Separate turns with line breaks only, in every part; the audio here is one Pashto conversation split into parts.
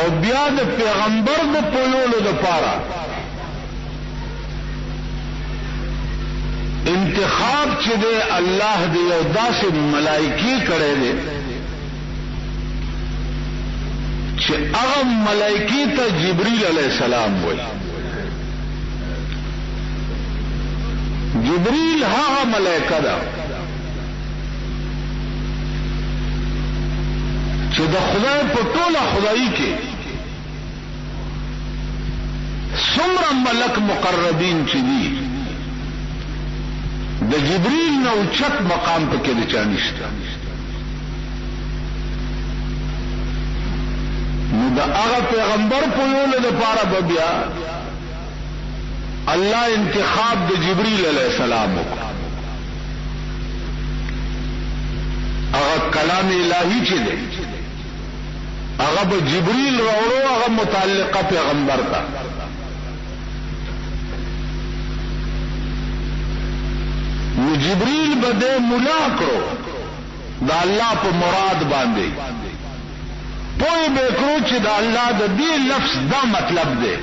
او بیا د پیغمبر د پویولو د پاره انتخاب چې دی الله دی یو داسې ملائکی کړی دی چې هغه ملائکی ته جبرئیل علیہ السلام وایي. جبرئیل هغه ملائکه ده چې د خدای په ټوله خدایي کې څومره ملک مقربین چې دي د جبرئیل نه اوچت مقام پکې د چا نشته. نو د هغه پیغمبر په یولو دپاره به بیا الله انتخاب د جبرئیل علیہ السلام وکړ. هغه کلام الهی چې دی هغه به جبرئیل راوړو هغه متعلقه پیغمبر ته. نو جبرئیل به د مولا کړو د الله په مراد باندې پوی به کړو چې د الله د دې لفظ دا مطلب دی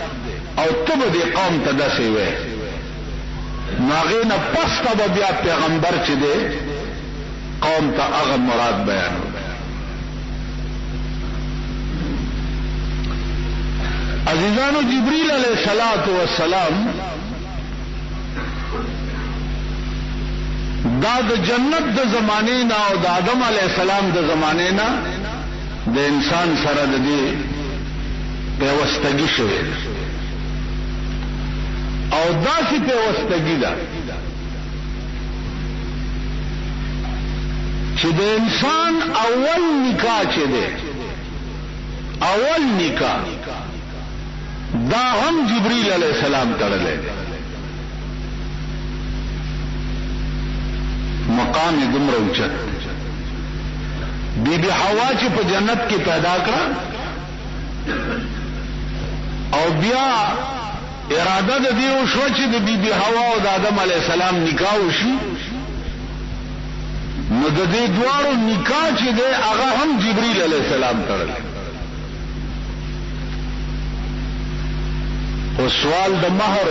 او ته به دې قوم ته داسې وې. نو هغې نه پس ته به بیا پیغمبر چې دی قوم ته هغه مراد بیانو. عزیزانو جبرئیل علیہ الصلوۃ والسلام دا د جنت د زمانه نه او د آدم علیہ السلام د زمانه نه د انسان سره د دې پیوستګي شوی او داسې پیوستګي ده چې د انسان اول نکاح چې ده اول نکاح دا هم جبرئیل علیہ السلام تړلی مقام دومره اوچت. بی بی حوا چې په جنت کې پیدا کړه او بیا اراده د دې وشوه چې د بی بی حوا او د آدم علیہ السلام نکاح وشي. نو د دې دواړو نکاح چې دی هغه هم جبرئیل علیہ السلام تړلی. او سوال د مہر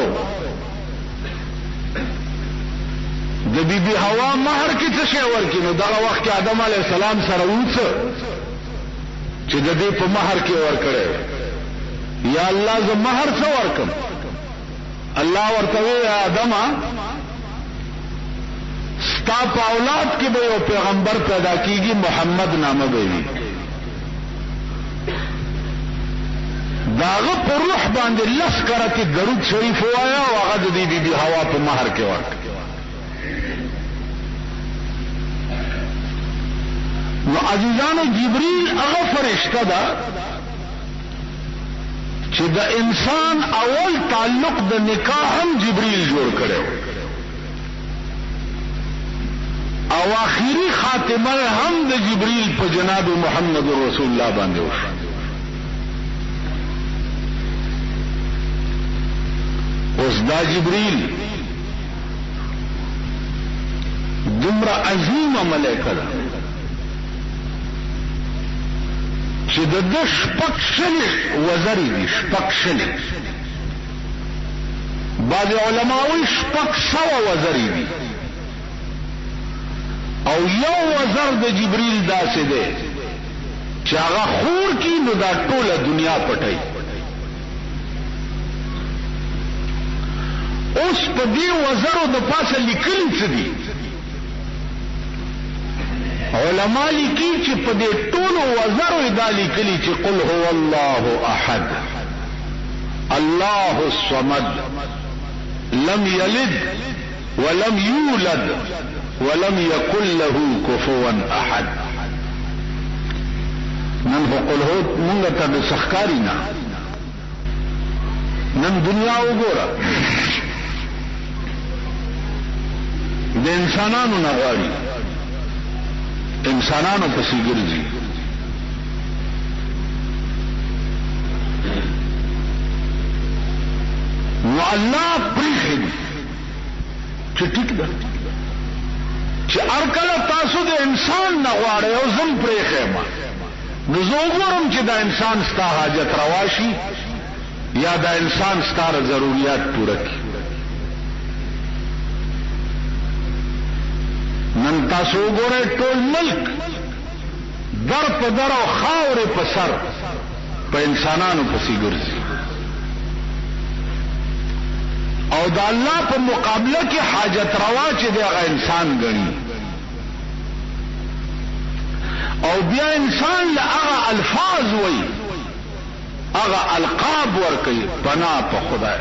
د بی بی حوا مہر کې څه شی ورکړي؟ نو دغه وخت کې آدم علیہ السلام سره وڅ چې د دې په مہر کې ورکړي یا الله زه مہر څه ورکم؟ الله ورته وی آدم ستا په اولاد کې به یو پیغمبر پیدا کیږي محمد نامه به وي. داغه په روح باندې لس کرته درود شریف وایا او هغه د دې بی بی حوا په مہر کې ورکړي. نو عزیزانو جبرئیل هغه فرشته ده چې د انسان اول تعلق د نکاح هم جبرئیل جوړ کړو او آخری خاتمه هم د جبرئیل په جناب محمد رسول الله باندې وشو. اوس دا جبرئیل دومره عظیمه ملائکه ده چې د شپږ شلې وزرې دي. شپږ شلې بعض علماء وایي شپږ سوه وزرې دي او یو وزر د جبرئیل داسې دی چې هغه خور کی نو دا ټوله دنیا پټي. اوس په دې وزرو د پاسه لیکلي څه دي؟ علماء لیکي چې په دې ټولو وزرو دا لیکلي چې قل هو الله احد الله الصمد لم يلد ولم يولد ولم يكن له كفوا احد. نن خو قل هو مونږ ته د سخکاری نه نن دنیا وګوره د انسانانو نه غواړي انسانانو پسې ګرځي. نو الله پریخي چې ټیک ده چې هر کله تاسو د انسان نه غواړئ او زم پریخي ما نو زه وګورم چې دا انسان ستا حاجت روا شي یا دا انسان ستا ضرورت پوره کړي. نن تاسو وګورئ ټول ملک در په در او خاورې په سر په انسانانو پسې ګرځي او د الله په مقابله کې حاجت روا چې دی هغه انسان ګڼي او بیا انسان له هغه الفاظ وایي هغه القاب ورکوي پناه په خدای.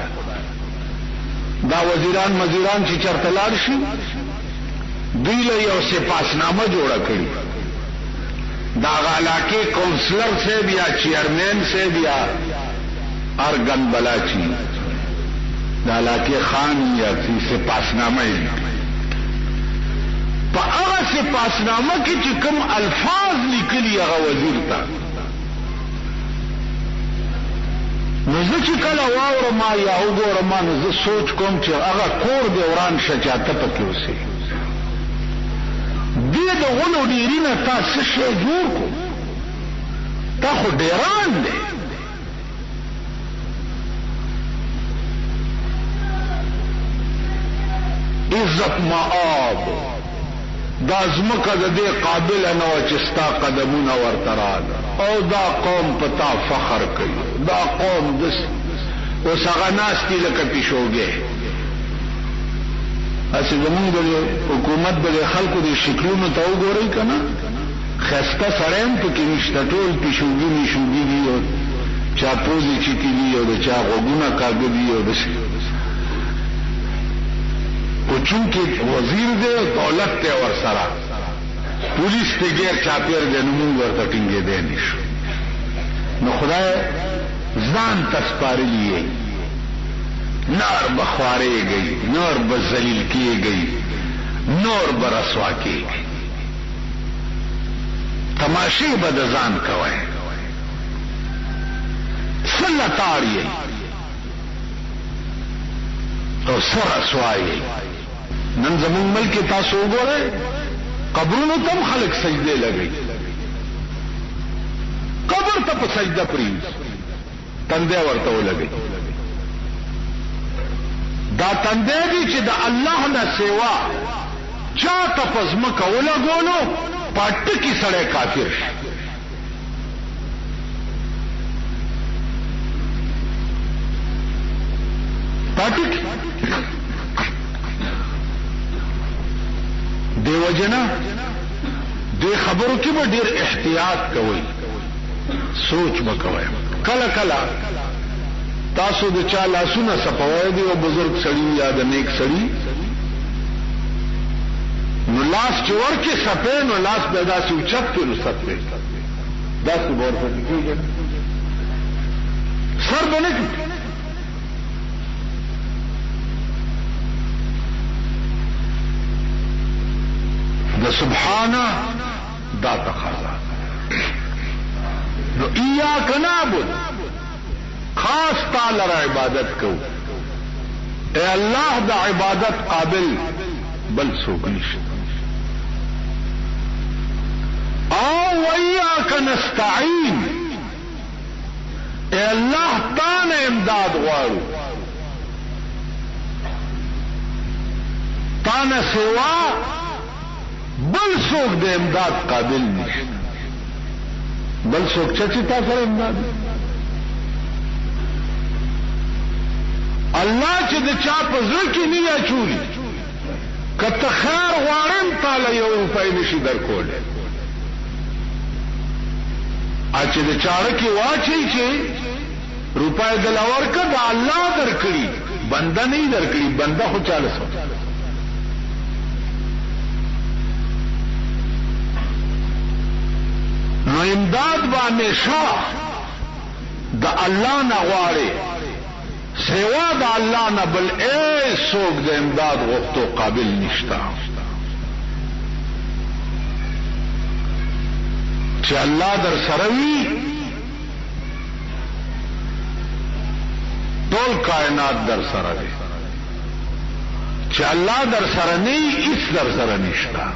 دا وزیران مزیران چې چرته لاړ شي دوی له یو سپاسنامه جوړه کړي دا علاقې کونسلر صاحب یا چیئرمین صاحب یا ارګن بلاچی دا علاقې خان یا سپاسنامه یې په هغه سپاسنامه کې چې کوم الفاظ لیکلي هغه وزیر ته نو زه چې کله واورم یا وګورم نو زه سوچ کوم چې هغه کور دی وران شه چې ته پکې اوسې دې د غلو ډیري نه تا څه شی جوړ کو تا خو ډیران دی. عزت مآب دا زمکه د دې قابل نه و چې ستا قدمونه ورته راغله او دا قوم پتا فخر کوي دا قوم دس اوس هغه ناستي لکه پیشوګې اسی زمونږ د حکومت د خلکو د شکلونو ته وګورئ که نه ښایسته سړی هم پکې نشته ټول پیشوګي میشوګي دي او چا پوزې چیتي دي او د چا غوږونه کاږه دي او داسې خو چونکې وزیر دی او دولت دی ورسره پولیس ته ګیر چاپېر دی نو مونږ ورته ټینګېدی نشو. نو خدای ځان ته سپارلي یې نور بخواریږي نور بذلیل کیږي نور برسوا کیږي تماشې به د ځان کوي سلطاری او سرسوایی. نن زمون ملک تاسو وګورئ قبرونو تم خلق سجده لګي قبر ته په سجده پریږ تندې ورته ولګي دا تندې دي چې د الله نه سیوا چا ته پزمکه ولګولو پټ کی سړی کافر شي. پټ دیو جنا دې خبرو کې به ډېر احتیاط کوئ سوچ وکوئ. کله کله تاسو د چا لاسونه صفوي دی او بزرگ سړی یا د نیک سړی نو لاس چې ورکه صفه نو لاس به داسې اوچت کې نو صفه داسې ورته کېږي سر باندې د سبحانه دا تقاضا نو ایاک نعبد خاص تعالی را عبادت کو اے الله دا عبادت قابل بل څوک نشته او ایاک نستعين اے الله تعالی امداد غواړو تعالی سوا بل څوک د امداد قابل نشته بل څوک چې تاسو امداد الله چې د چا په زړه کې نه اچولي کته خیر غواړم تعالی یو روپۍ نشي درکولی چې د چاړه کې واچي چې روپۍ د لور کا د الله درکړي بنده نه درکړي بنده خو چاله سو نو امداد باندې شاه د الله نه غواړي سوا د الله نه بل ای څوک د امداد غوښتو قابل نشتا چې الله در سره وي ټول کائنات در سره دی چې الله در سره نه هیڅ در سره نشتا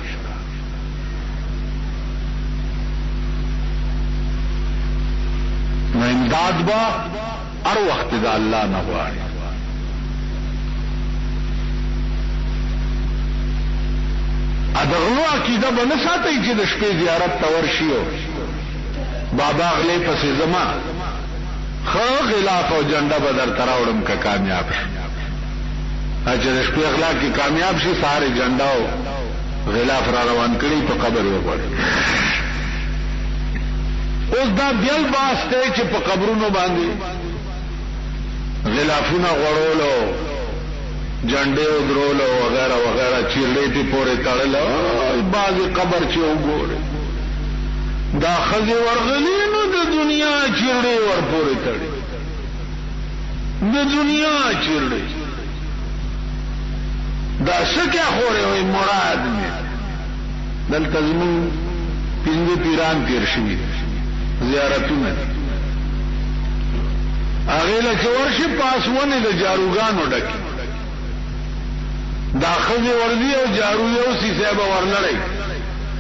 نو امداد با هر وخت د الله نه غواړي. ادغلو عقیده به نه ساتي چې د شپې زیارت ته ورشي او بابا غلې پسې زما خو غلاف او جنډه به در تراوړم که کامیاب شي. چې د شپې اخلاق کې کامیاب شي ساره جنډه او غلاف را روان کړي په قبر وګوري. اوس دا بیل باسته چې په قبرونو باندې غلافونه غړولو جنډې او درولو وغیرہ وغیرہ چیرلې ته پورې تړل بعض قبر چې وګوري دا خزي ورغلینو د دنیا چیرلې ور پورې تړي د دنیا چیرلې دا څه خوره وي مراد نه دلته زمون پنځه پیران تیر شوي زیارتونه هغه له چورشي پاسونه د جاروګانو ډکي دا خزي ورزي او جارو یو سي صاحب ورلړی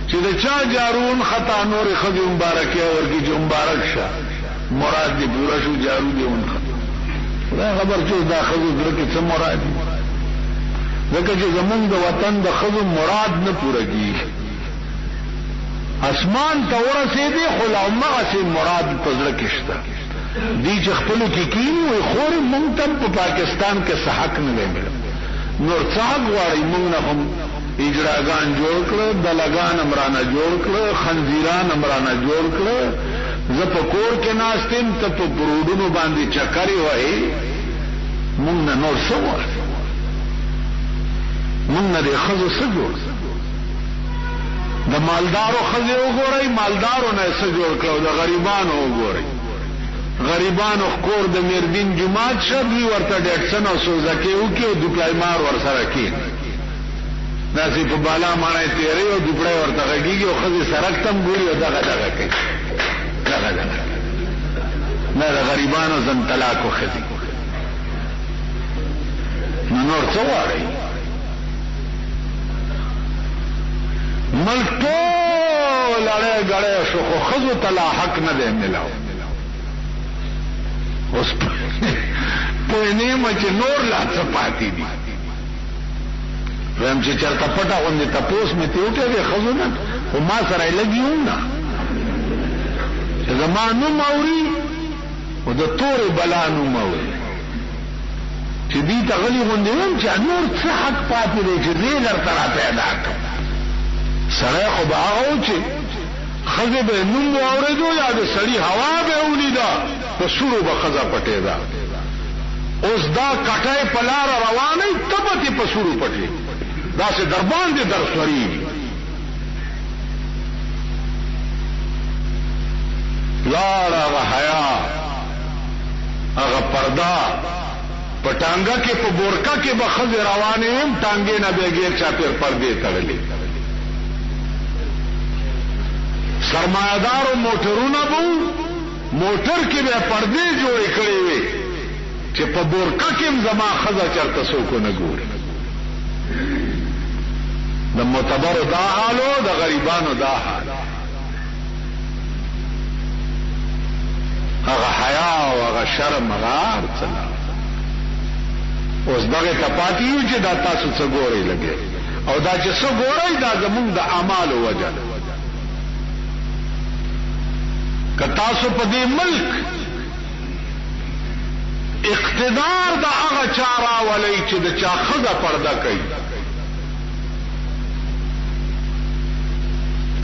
چې دا چا جارون خطا نور خزي مبارکه ورګي جو مبارک شه مراد دې پورا شو جارو دې اون خدا خبر چې دا خزي درکې څه مراد دي ځکه چې زمونږ د وطن د خزو مراد نه پوره کیږي اسمان ته ورسېدي خو لا هغسې مراد په زړه کې شته دي چې خپلو کې کیني وایي خور مونږ ته په پاکستان کې څه حق نه دی ملو نور څه حق غواړئ مونږ نه هم اجراګان جوړ کړه دلګان هم رانه جوړ کړه خنزیران هم رانه جوړ کړه زه په کور کې ناست یم ته په بروډونو باندې چکرې وایي مونږ نه نور څه غواړئ مونږ نه د ښځو څه جوړ د مالدارو ښځې وګورئ مالدارو نه څه جوړ کړه د غریبانو وګورئ غریبانو کور د میردین جماعت شه دوی ورته ډیټسن او سوزکې وکړي او دوپړی مار ورسره کښېني داسې په بالا ماڼۍ تېروي او دوپړی ورته غږېږي او ښځې سړک ته هم ګوري او دغه کوي دغه دا د غریبانو زن طلاقو ښځې نو نور څه غواړئ ملک ټول اړی ګړی شو خو ښځو ته لا حق نه دی ملاو اوس پوه نه یم چې نور لا څه پاتې دي ویم چې چېرته پټه غوندې تپوس مې ترې وکړی دی ښځو نه خو ما سره یې لږ یې نه چې زما نوم اوري او د تورې بلا نوم اوري چې دې ته غلي غوندې ویم چې نور څه حق پاتې دی چې زه یې درته را پیدا کړم سړی خو به هغه و چې ښځې به نوم واورېدو یا د سړي هوا به ولیده په سورو به ښځه پټېده اوس دا کټی په لاره روانئ ته به تې په سورو پټې داسې در باندې در سورېږي لاړه هغه حیا هغه پرده په ټانګه کې په بورکه کې به ښځې روانې ویم ټانګې نه به ګیر چاپېر پردې تړلې سرمایدارو موټرونه بو موټر کې به پردې جوړې کړې وي چې په بورکه کې زما ښځه چرته څوک نه ګوري د معتبرو دا حال او د غریبانو دا حال هغه حیا او هغه شرم هغه هر څه اوس دغه ته پاتې یو چې دا تاسو څه ګورئ لګي او دا چې څه ګورئ دا زمونږ د اعمالو وجه ده که تاسو په دې ملک اقتدار د هغه چا راولئ چې د چا ښځه پرده کوي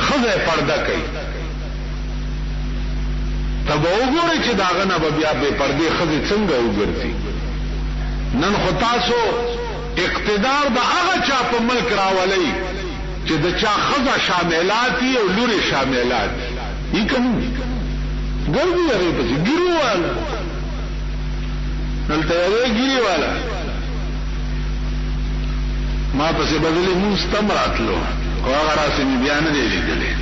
ښځه پرده کوي ته به وګورئ چې د هغه نه به بیا بې پردې ښځې څنګه وګرځي نن خو تاسو اقتدار د هغه چا په ملک راولئ چې د چا ښځه شاملات وي او لورې شاملات وي که نه ګرځي هغې پسې ګیرو والا دلته یوې ګیرې والا ما پسې بدلې مونځ تم راتلو خو هغه راسې مې بیا نه دی لیدلی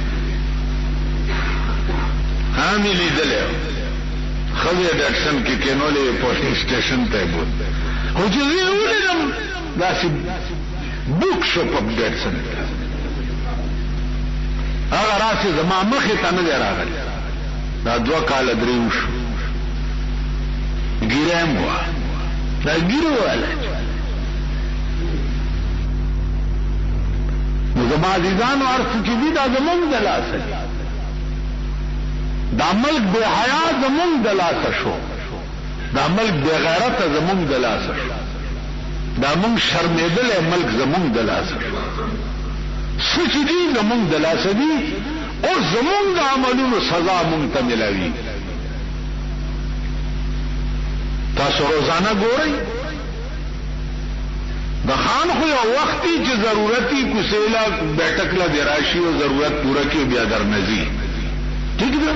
ها مې لیدلی ښځې ډاکسن کې کېنولې پولیس سټیشن ته یې بوت خو چې زه یې ولیدم داسې بوک شو په ډاکسن هغه راسې زما مخې ته نه دی راغلی دا 2 کاله 3 شو ګیرم وا دا ګیرو والا نو زما عزیزانو ارث چې دي دا زمونږ د لاسه دي دا ملک بے حیا زمونږ د لاسه شو دا ملک بے غیرته زمونږ د لاسه شو دا مونږ شرمېدلې ملک زمونږ د لاسه شو څه چې دي زمونږ د لاسه دي او زمونږ د عملونو سزا مونږ ته ملاوي تاسو روزانه ګورئ د خان خو یو وختي چې ضرورتي کوسیلا بیٹک لا دی راشي او ضرورت پورا کی بیا در نزي ٹھیک ده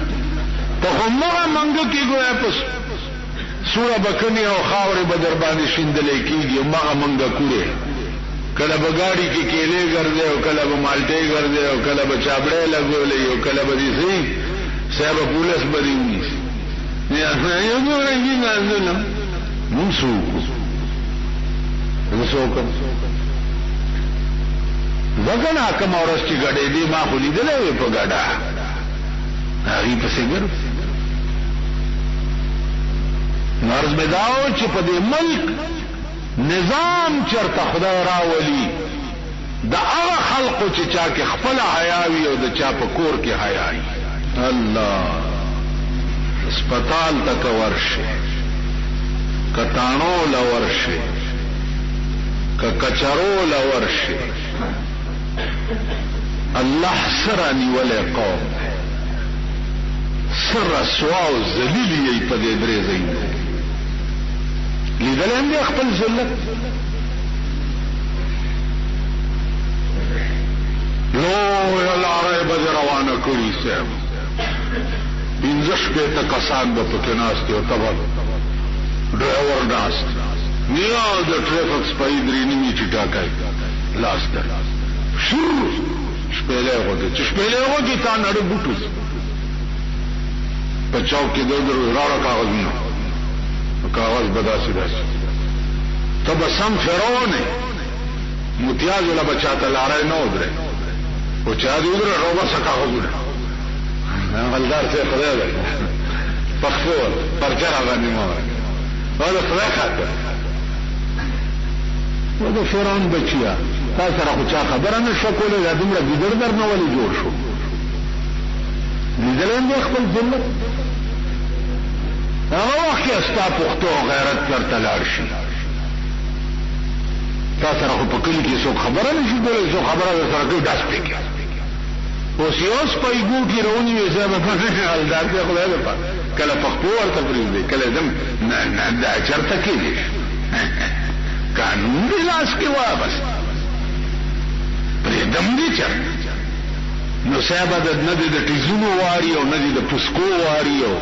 ته همغه منګه کې ګویا پس سوره بکنی او خاورې بدر باندې شیندلې کیږي همغه منګه کوره کله بغاړي کې کېلې ګرځي او کله به مالټې ګرځي او کله به چابړې لګولې او کله به دي سي صاحب پولیس بدیونی یا یو ګورې نه نه موسو وسوکم وګنا کوم اورس چې غړې دي ما خو لیدلې په غړا هغه په سیګر نارز بداو چې په دې ملک نظام چرته خدای راولي دا هغه خلقو چې چا کې خپل حیاوي او د چا په کور کې حیاوي الله اسپیټال تک ورشه کټانو لورشه کچرو لورشه الله سره نیولې قوم سر رسوا او ذلیل یې په دې درې ځایونو لیدل هم دې خپل ذلت لو یلاره به روانه کړی سم پنځه شپې ته کسان به پکې ناست او تبا ډرایور ناست نیا د ټریفک سپای درې نیمه چټا کوي لاس در شروع شپېلې وګه چې شپېلې وګه تا نړ بوټوس په چاو کې دغه راړه کاغذونه کاغذ بداسي داسي تب سم فرعون متیاز ولا بچاته لارې نه ودره او چا دې ودره روبا سکا وګره غلدار څه خدای دی پخور پرچا باندې مو هذا خدای خاطر ودا فرعون بچیا تا سره خو چا خبره نشو کوله دا دومره ګډر درنه ولې جوړ شو لیدلین دی خپل ذلت هغه وخت استا پختو غیرت ورته لاړ شي تا سره خو په کلی کې څوک خبره نشي کولای څوک خبره سره کوي داس پکې اوس یو سپای ګوټي رونی یې زما په حالدار کې خدای له پاره کله پختو ورته پریږدي کله دم نه دا چرته کېږي قانون دی لاس کې واپس پریدم دي چر نو صاحب د ندی د تیزونو واری او ندی د پسکو واری او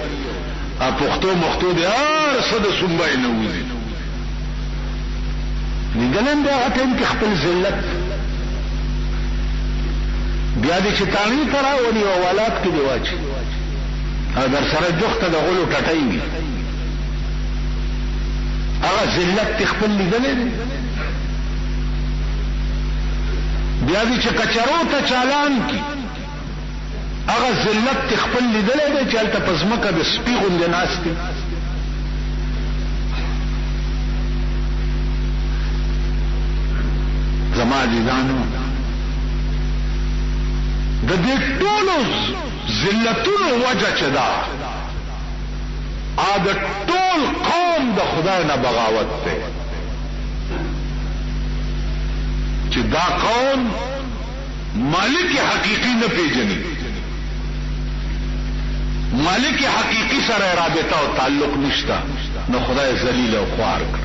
پختو مختو دی هر څه د سنبای نه وځي نګلم دا هټم کې خپل ذلت بیا دې چې تانی ترا ونی او ولادت کې دی واچي اگر سره جوخته د غلو ټټای وي هغه ذلت خپل لیدلې بیا دې چې کچرو ته چالان کی هغه ذلت خپل لیدلې ده چې الته پزمکه د سپیغون د ناشتي زما دي ځانو د دې ټولو ذلتونو وجه چې دا د ټول قوم د خدای نه بغاوت ده چې دا قوم مالک حقیقی نه پیژني مالک حقیقی سره رابطه او تعلق نشتا نو خدای ذلیل او خوار کړ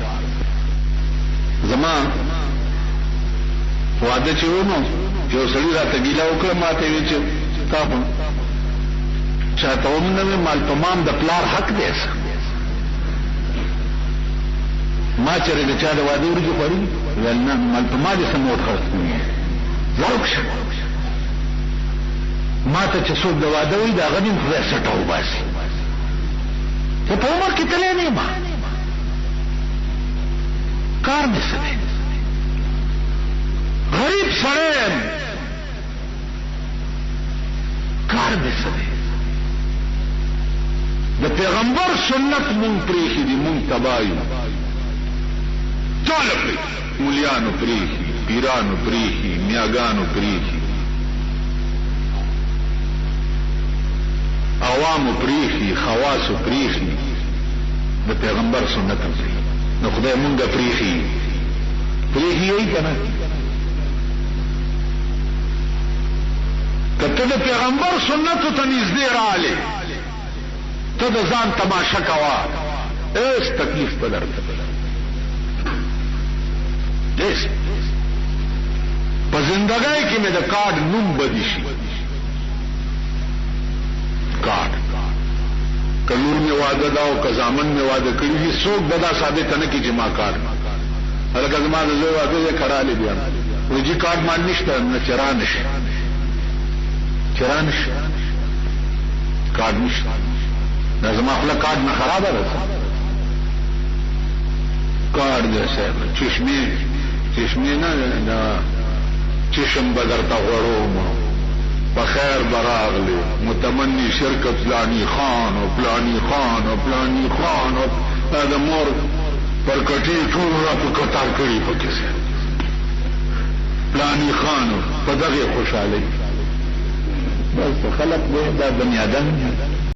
زما واده چې ونو یو سړي راته ګیلا وکړه ماته وی چې تاسو چاته ومنه مال تمام د پلار حق دی ما چیرې د چا د واده ورږي خوري ولنه مال تمام دې سموت خرڅ زړک شو ما ته چې څوک د واده وي دا غنیم خدای سټاو باسي ته په عمر کې تلې نه ما کار دې څه دی غریب سره کار دې څه دی د پیغمبر سنت مونږ پریخي دي، مونږ تبایو ټول پریخي، مولیانو پریخي، پیرانو پریخي، میاګانو پریخي، عوامو پریخي، خواصو پریخي، د پیغمبر سنت پریخي. نو خدای مونږه پریخي یې کنه. کته د پیغمبر سنت ته نږدې رااله ته د ځان تماشا کوا، ایس تکلیف په درته ایس په زندګۍ کې مې د کارډ نوم بدی شي. کارډ کلور میں واده دا او کزامن میں واده کړی دي، څوک بدا ثابت نه کی چې ما کارډ هلکه زما د زوی واده یې کړالی بیا وجی کارډ مان نشته نه چرانش کارډ نشته دا زما خپل کارډ نه خراب راځي. کارډ دې صاحب چشمه نه دا چشم بدرته غړوم بخیر براغلی متمنی شرکت فلانی خان و فلانی خان و فلانی خان و دا مور پر کټی ټول را په کتار کړی پکې سه فلانی خان په دغه خوشاله بس خلق دې دا بنی آدم